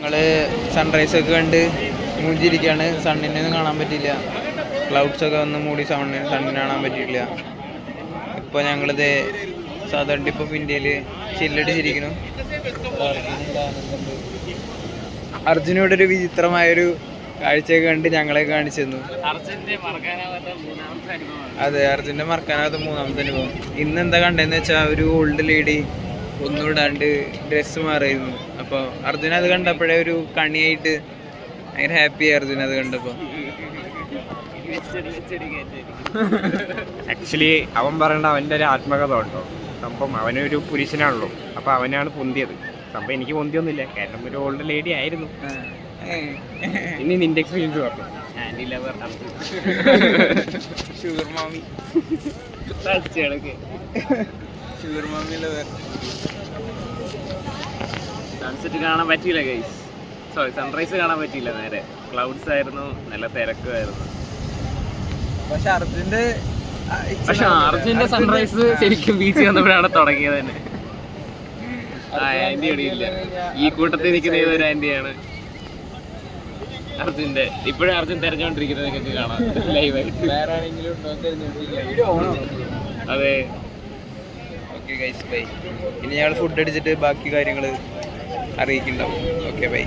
ഞങ്ങൾ സൺറൈസൊക്കെ കണ്ട് മൂഞ്ചിരിക്കുകയാണ്. സണ്ണിനൊന്നും കാണാൻ പറ്റിയില്ല. ക്ലൗഡ്സൊക്കെ വന്ന് മൂടി സണ്ണിനെ കാണാൻ പറ്റിയിട്ടില്ല. ഇപ്പോൾ ഞങ്ങളിത് സാധാരണ ടിപ്പ് ഓഫ് ഇന്ത്യയിൽ ചില്ലടിച്ചിരിക്കുന്നു. അർജുനോട് ഒരു വിചിത്രമായൊരു കാഴ്ചയൊക്കെ കണ്ട് ഞങ്ങളെ കാണിച്ചു തന്നു. അതെ, അർജുൻ്റെ മറക്കാനാവാത്ത മൂന്നാമത്തെ അനുഭവം. ഇന്ന് എന്താ കണ്ടതെന്ന് വെച്ചാൽ ഒരു ഓൾഡ് ലേഡി ഒന്നും ഇടാണ്ട് ഡ്രസ്സ് മാറിയിരുന്നു. അപ്പോൾ അർജുന അത് കണ്ടപ്പോഴേ ഒരു കണിയായിട്ട് ഭയങ്കര ഹാപ്പിയായി അർജുന അത് കണ്ടപ്പോൾ. ആക്ച്വലി അവൻ പറയേണ്ട അവൻ്റെ ഒരു ആത്മകഥ ഉണ്ടോ. സംഭവം അവനൊരു പുരുഷനാണല്ലോ, അപ്പോൾ അവനാണ് പൊന്തിയത്. സംഭവം എനിക്ക് പൊന്തിയൊന്നുമില്ല, കാരണം ഒരു ഓൾഡ് ലേഡി ആയിരുന്നു. ഇനി നിന്റെ എക്സ്പീരിയൻസ് പറഞ്ഞു. ഷുഗർ മാമി ഷുഗർ മാമി ലവർ. സൺസെറ്റ് കാണാൻ പറ്റിയില്ല ഗൈസ്, സോറി സൺറൈസ് കാണാൻ പറ്റിയില്ല. നേരെ ക്ലൗഡ്സ് ആയിരുന്നു, നല്ല തിരക്കുമായിരുന്നു. പക്ഷെ അർജുന്റെ സൺറൈസ് ശരിക്കും ബീച്ച് വന്നപ്പോഴാണ് തുടങ്ങിയത് തന്നെ. ആന്റി ഇല്ല, ഈ കൂട്ടത്തിൽ നിൽക്കുന്ന ഏതൊരു ആന്റിയാണ് അർജുന്റെ. ഇപ്പോഴും അർജുൻ തെരഞ്ഞോണ്ടിരിക്കുന്നത് നിങ്ങൾക്ക് കാണാം ലൈവായിട്ട്. വേറെ ആരെങ്കിലും ഉണ്ടോ? അതെ. Okay guys, bye. ഇനി ഞങ്ങൾ ഫുഡ് അടിച്ചിട്ട് ബാക്കി കാര്യങ്ങൾ അറിയിക്കുന്നുണ്ടാവും. Okay, by.